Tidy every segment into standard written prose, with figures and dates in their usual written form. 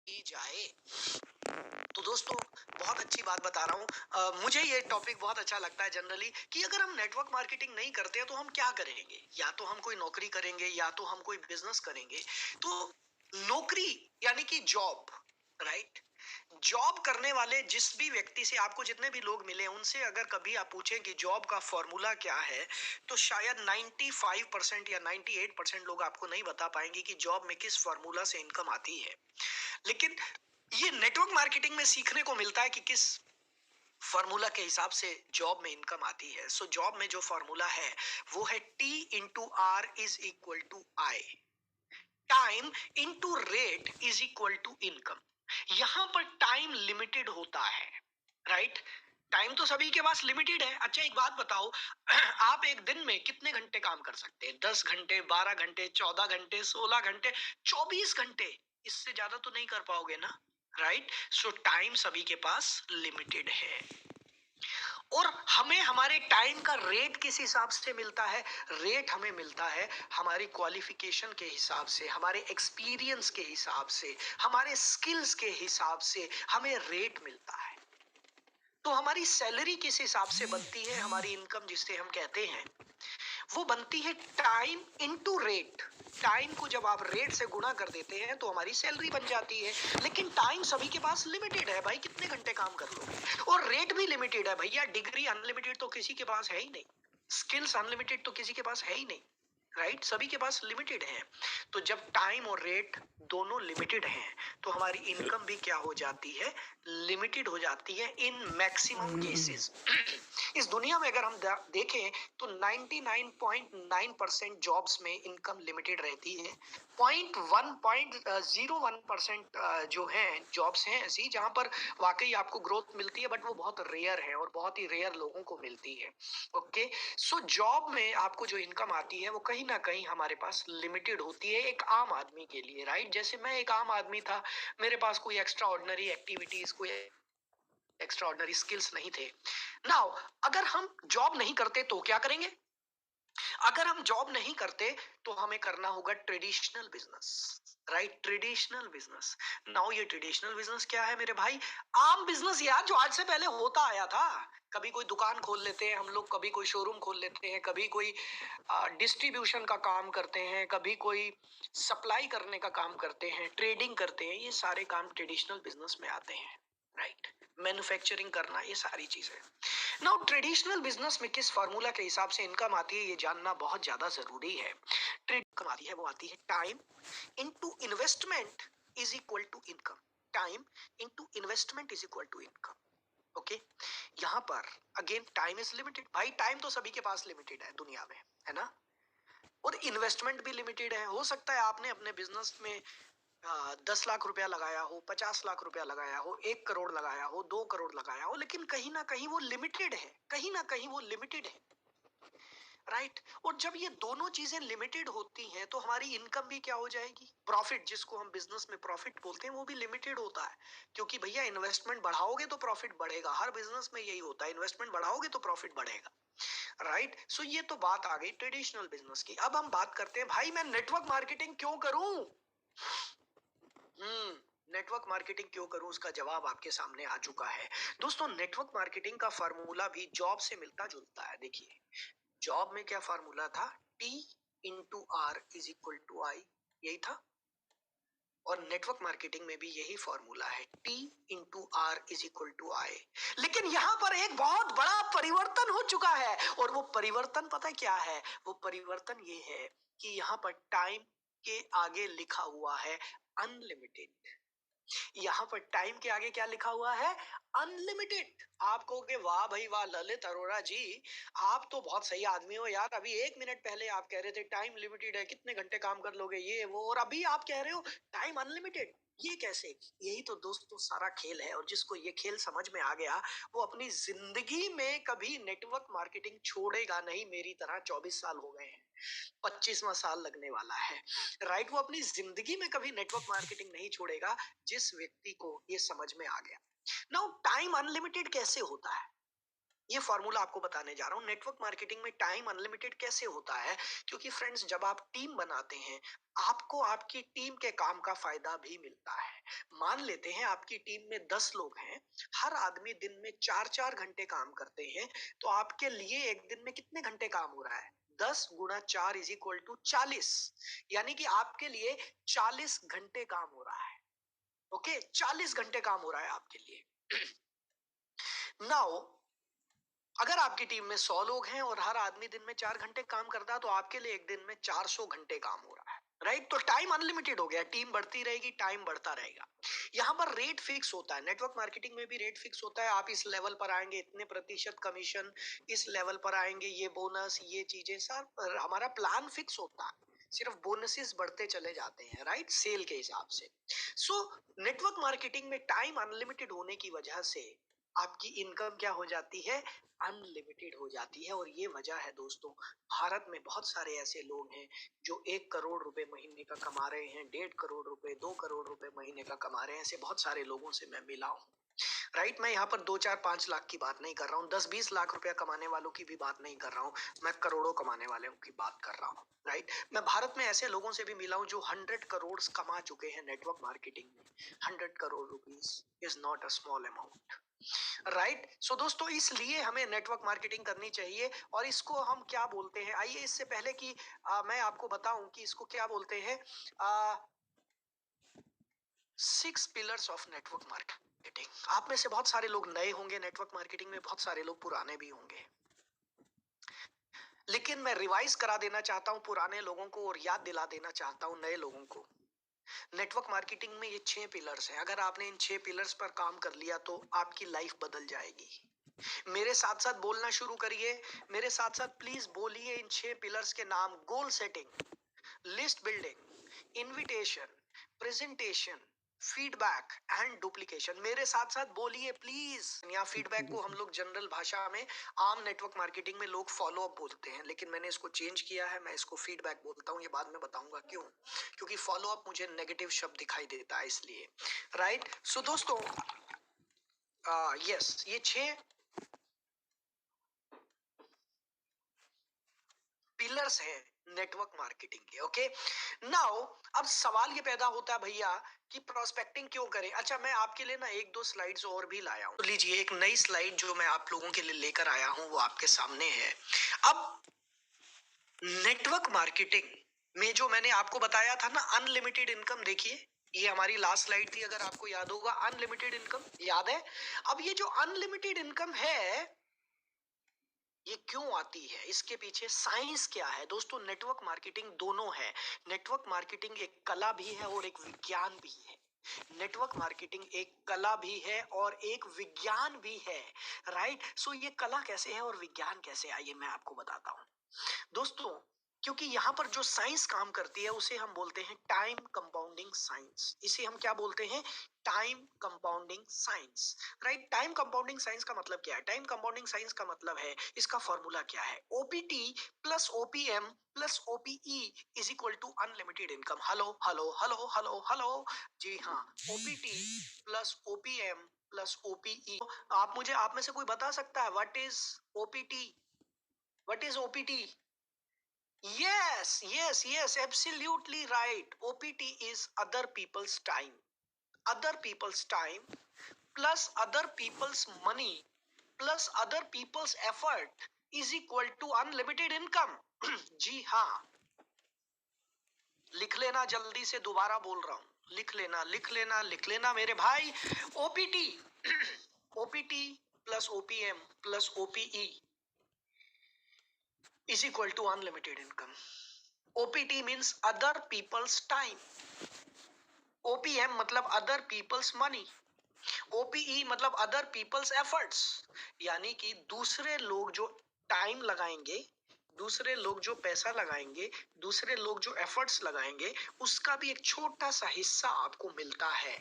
की जाए। तो दोस्तों, बहुत अच्छी बात बता रहा हूँ। मुझे ये टॉपिक बहुत अच्छा लगता है जनरली, कि अगर हम नेटवर्क मार्केटिंग नहीं करते हैं तो हम क्या करेंगे। या तो हम कोई नौकरी करेंगे या तो हम कोई बिजनेस करेंगे। तो नौकरी यानी कि जॉब, राइट। जॉब करने वाले जिस भी व्यक्ति से, आपको जितने भी लोग मिले उनसे अगर कभी आप पूछें कि जॉब का फॉर्मूला क्या है, तो शायद 95% या 98% लोग आपको नहीं बता पाएंगे कि जॉब में किस फॉर्मूला से इनकम आती है। लेकिन ये नेटवर्क मार्केटिंग में सीखने को मिलता है कि किस फॉर्मूला के हिसाब से जॉब में इनकम आती है। सो जॉब में जो फॉर्मूला है वो है T/R=I, time into rate is equal to income. यहां पर टाइम लिमिटेड होता है, राइट। टाइम तो सभी के पास लिमिटेड है। अच्छा, एक बात बताओ, आप एक दिन में कितने घंटे काम कर सकते हैं? 10 घंटे, 12 घंटे, 14 घंटे, 16 घंटे, 24 घंटे। इससे ज्यादा तो नहीं कर पाओगे ना, राइट। सो टाइम सभी के पास लिमिटेड है। और हमें हमारे टाइम का रेट किस हिसाब से मिलता है? रेट हमें मिलता है हमारी क्वालिफिकेशन के हिसाब से, हमारे एक्सपीरियंस के हिसाब से, हमारे स्किल्स के हिसाब से हमें रेट मिलता है। तो हमारी सैलरी किस हिसाब से बनती है? हमारी इनकम जिसे हम कहते हैं वो बनती है टाइम इनटू रेट। टाइम को जब आप रेट से गुणा कर देते हैं तो हमारी सैलरी बन जाती है। लेकिन टाइम सभी के पास लिमिटेड है भाई, कितने घंटे काम कर लोगे। और रेट भी लिमिटेड है भैया। डिग्री अनलिमिटेड तो किसी के पास है ही नहीं, स्किल्स अनलिमिटेड तो किसी के पास है ही नहीं, राइट। सभी के पास लिमिटेड है। तो जब टाइम और रेट दोनों लिमिटेड हैं तो हमारी इनकम भी क्या हो जाती है? लिमिटेड हो जाती है इन मैक्सिमम केसेस। इस दुनिया में अगर हम देखें तो 99.9% जॉब्स में इनकम लिमिटेड रहती है। 0.01% जो है जॉब्स हैं ऐसी जहां पर वाकई आपको ग्रोथ मिलती है, बट वो बहुत रेयर है और बहुत ही रेयर लोगों को मिलती है। ओके। सो जॉब में आपको जो इनकम आती है वो कहीं ना कहीं हमारे पास लिमिटेड होती है एक आम आदमी के लिए, राइट। जैसे मैं एक आम आदमी था, मेरे पास कोई एक्स्ट्रा ऑर्डिनरी एक्टिविटीज, कोई एक्स्ट्रा ऑर्डिनरी स्किल्स नहीं थे। नाउ अगर हम जॉब नहीं करते तो क्या करेंगे? अगर हम जॉब नहीं करते तो हमें करना होगा traditional business, right. Traditional business. Now ये ट्रेडिशनल बिजनेस क्या है मेरे भाई? आम बिजनेस यार, जो आज से पहले होता आया था। कभी कोई दुकान खोल लेते हैं हम लोग, कभी कोई शोरूम खोल लेते हैं, कभी कोई डिस्ट्रीब्यूशन का काम करते हैं, कभी कोई सप्लाई करने का काम करते हैं, ट्रेडिंग करते हैं। ये सारे काम ट्रेडिशनल बिजनेस में आते हैं, राइट। मैन्युफैक्चरिंग करना, ये सारी चीजें। नाउ ट्रेडिशनल बिजनेस में किस फार्मूला के हिसाब से इनकम आती है ये जानना बहुत ज्यादा जरूरी है। ट्रेड इनकम आती है, वो आती है time into investment is equal to income. Time into investment is equal to income. Okay. यहाँ पर अगेन टाइम इज लिमिटेड भाई। टाइम तो सभी के पास लिमिटेड है दुनिया में, है ना। और इन्वेस्टमेंट भी लिमिटेड है। हो सकता है आपने अपने बिजनेस में 10 लाख रुपया लगाया हो, 50 लाख रुपया लगाया हो, 1 करोड़ लगाया हो, 2 करोड़ लगाया हो, लेकिन कहीं ना कहीं वो लिमिटेड है, कहीं ना कहीं वो लिमिटेड है, राइट। और जब ये दोनों चीजें लिमिटेड होती हैं तो हमारी इनकम भी क्या हो जाएगी? प्रॉफिट, जिसको हम बिजनेस में प्रॉफिट बोलते हैं, वो भी लिमिटेड होता है। क्योंकि भैया इन्वेस्टमेंट बढ़ाओगे तो प्रॉफिट बढ़ेगा। हर बिजनेस में यही होता है, इन्वेस्टमेंट बढ़ाओगे तो प्रॉफिट बढ़ेगा, राइट। सो ये तो बात आ गई ट्रेडिशनल बिजनेस की। अब हम बात करते हैं भाई मैं नेटवर्क मार्केटिंग क्यों करूं। नेटवर्क मार्केटिंग क्यों करूं, उसका जवाब आपके सामने आ चुका है। दोस्तों, नेटवर्क मार्केटिंग का फार्मूला भी जॉब से मिलता जुलता है। देखिए, जॉब में क्या फार्मूला था? T/R=I, यही था। और नेटवर्क मार्केटिंग में भी यही फॉर्मूला है, T/R=I। लेकिन यहां पर एक बहुत बड़ा परिवर्तन हो चुका है। और वो परिवर्तन पता क्या है? वो परिवर्तन ये है कि यहाँ पर टाइम के आगे लिखा हुआ है अनलिमिटेड। यहाँ पर टाइम के आगे क्या लिखा हुआ है? अनलिमिटेड। आप कहोगे वाह भाई वाह ललित अरोड़ा जी, आप तो बहुत सही आदमी हो यार। अभी 1 मिनट पहले आप कह रहे थे टाइम लिमिटेड है, कितने घंटे काम कर लोगे ये वो, और अभी आप कह रहे हो टाइम अनलिमिटेड। ये कैसे? यही तो दोस्तों सारा खेल है। और जिसको ये खेल समझ में आ गया वो अपनी जिंदगी में कभी नेटवर्क मार्केटिंग छोड़ेगा नहीं। मेरी तरह 24 साल हो गए हैं, 25वां साल लगने वाला है, राइट। वो अपनी जिंदगी में कभी नेटवर्क मार्केटिंग नहीं छोड़ेगा जिस व्यक्ति को ये समझ में आ गया। नाउ टाइम अनलिमिटेड कैसे होता है? ये फॉर्मूला आपको बताने जा रहा हूँ। नेटवर्क मार्केटिंग में टाइम अनलिमिटेड कैसे होता है? क्योंकि फ्रेंड्स, जब आप टीम बनाते हैं, आपको आपकी टीम के काम का फायदा भी मिलता है। मान लेते हैं आपकी टीम में 10 लोग हैं, हर आदमी दिन में 4-4 घंटे काम करते हैं, तो आपके लिए एक दिन में कितने घंटे काम हो रहा है? 10 गुणा 4 इज इक्वल टू 40। यानी कि आपके लिए 40 घंटे काम हो रहा है। ओके, 40 घंटे काम हो रहा है आपके लिए। नाउ, अगर आपकी टीम में 100 लोग हैं और हर आदमी दिन में 4 घंटे काम करता है, तो आपके लिए एक दिन में 400 घंटे काम हो रहा है। राइट? तो टाइम अनलिमिटेड हो गया, टीम बढ़ती रहेगी, टाइम बढ़ता रहेगा। यहाँ पर रेट फिक्स होता है, नेटवर्क मार्केटिंग में भी रेट फिक्स होता है। आप इस लेवल पर आएंगे इतने प्रतिशत कमीशन, इस लेवल पर आएंगे ये बोनस, ये चीजें, सर हमारा प्लान फिक्स होता है, सिर्फ बोनसेस बढ़ते चले जाते हैं, राइट, सेल के हिसाब से। सो नेटवर्क मार्केटिंग में टाइम अनलिमिटेड होने की वजह से आपकी इनकम क्या हो जाती है? अनलिमिटेड हो जाती है। और ये वजह है दोस्तों, भारत में बहुत सारे ऐसे लोग हैं जो 1 करोड़ रुपए महीने का कमा रहे हैं, 1.5 करोड़ रुपए, 2 करोड़ रुपए महीने का कमा रहे हैं। ऐसे बहुत सारे लोगों से मैं मिला हूँ। राइट? मैं यहाँ पर 2, 4, 5 लाख की बात नहीं कर रहा हूँ, 10, 20 लाख रुपया कमाने वालों की भी बात नहीं कर रहा हूँ, मैं करोड़ों कमाने वालों की बात कर रहा हूँ। राइट? मैं भारत में ऐसे लोगों से भी मिला हूँ जो 100 करोड़ कमा चुके हैं नेटवर्क मार्केटिंग में। 100 crore rupees is not a small amount. Right? So दोस्तों, इसलिए हमें नेटवर्क मार्केटिंग करनी चाहिए। और इसको हम क्या बोलते हैं, आइए इससे पहले कि मैं आपको बताऊं कि इसको क्या बोलते हैं, 6 पिलर्स ऑफ नेटवर्क मार्केटिंग। आप में से बहुत सारे लोग नए होंगे नेटवर्क मार्केटिंग में, बहुत सारे लोग पुराने भी होंगे, लेकिन मैं रिवाइज करा देना चाहता हूं पुराने लोगों को और याद दिला देना चाहता हूं नए लोगों को। नेटवर्क मार्केटिंग में ये 6 पिलर्स हैं। अगर आपने इन 6 पिलर्स पर काम कर लिया तो आपकी लाइफ बदल जाएगी। मेरे साथ साथ बोलना शुरू करिए, मेरे साथ साथ प्लीज बोलिए इन 6 पिलर्स के नाम। Goal setting, list building, invitation, presentation, feedback and duplication. मेरे साथ साथ बोलिए प्लीज। या फीडबैक को हम लोग जनरल भाषा में, आम नेटवर्क मार्केटिंग में लोग फॉलो अप बोलते हैं, लेकिन मैंने इसको चेंज किया है, मैं इसको फीडबैक बोलता हूँ। ये बाद में बताऊंगा क्यों, क्योंकि फॉलो अप मुझे नेगेटिव शब्द दिखाई देता है इसलिए। राइट? सो दोस्तों, यस, ये 6 पिलर्स हैं नेटवर्क मार्केटिंग के। ओके, नाउ अब सवाल ये पैदा होता है भैया कि प्रोस्पेक्टिंग क्यों करें। अच्छा, मैं आपके लिए ना 1-2 स्लाइड्स और भी लाया हूं, तो लीजिए एक नई स्लाइड जो मैं आप लोगों के लिए लेकर आया हूं, वो आपके सामने है। अब नेटवर्क मार्केटिंग में जो मैंने आपको बताया था ना, अनलिमिटेड इनकम, देखिए ये हमारी लास्ट स्लाइड थी, अगर आपको याद होगा, अनलिमिटेड इनकम याद है। अब ये जो अनलिमिटेड इनकम है, ये क्यों आती है, इसके पीछे साइंस क्या है? दोस्तों, नेटवर्क मार्केटिंग दोनों है। नेटवर्क मार्केटिंग एक कला भी है और एक विज्ञान भी है। नेटवर्क मार्केटिंग एक कला भी है और एक विज्ञान भी है। राइट? सो ये कला कैसे है और विज्ञान कैसे है, आइए मैं आपको बताता हूं दोस्तों। क्योंकि यहाँ पर जो साइंस काम करती है उसे हम बोलते हैं टाइम कंपाउंडिंग साइंस। इसे हम क्या बोलते हैं? Time compounding science. Right? Time compounding science का मतलब क्या है? टाइम कंपाउंडिंग साइंस का मतलब है, इसका फॉर्मूला क्या है? OPT plus OPM plus OPE is equal to unlimited income. Hello hello hello hello hello, जी हाँ, OPT plus OPM plus OPE. आप में से कोई बता सकता है what is OPT? What is OPT? Yes, yes, yes, absolutely right. OPT is other people's time. Other people's time plus other people's money plus other people's effort is equal to unlimited income. जी हाँ, लिख लेना जल्दी से, दोबारा बोल रहा हूं, लिख लेना लिख लेना लिख लेना मेरे भाई। OPT OPT plus OPM plus OPE is equal to unlimited income. OPT means other people's time. OPM मतलब अदर पीपल्स मनी। OPE मतलब अदर पीपल्स एफर्ट्स। यानी कि दूसरे लोग जो टाइम लगाएंगे, दूसरे लोग जो पैसा लगाएंगे, दूसरे लोग जो एफर्ट्स लगाएंगे, उसका भी एक छोटा सा हिस्सा आपको मिलता है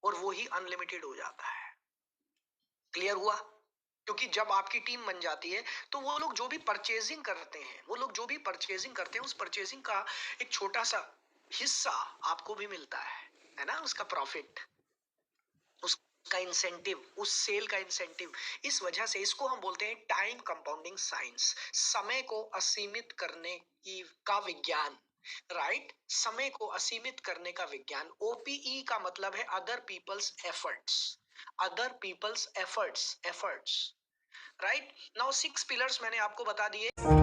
और वो ही अनलिमिटेड हो जाता है। क्लियर हुआ? क्योंकि जब आपकी टीम बन जाती है तो वो लोग जो भी परचेजिंग करते हैं, वो लोग जो भी परचेजिंग करते हैं, उस परचेजिंग का एक छोटा सा हिस्सा आपको भी मिलता है ना, उसका प्रॉफिट, का इंसेंटिव, उस सेल का इंसेंटिव, इस वजह से इसको हम बोलते हैं टाइम कंपाउंडिंग साइंस, समय को असीमित करने की का विज्ञान। राइट, समय को असीमित करने का विज्ञान। ओपीई का मतलब है other people's efforts, other people's efforts, efforts. Right, now 6 pillars मैंने आपको बता दिए।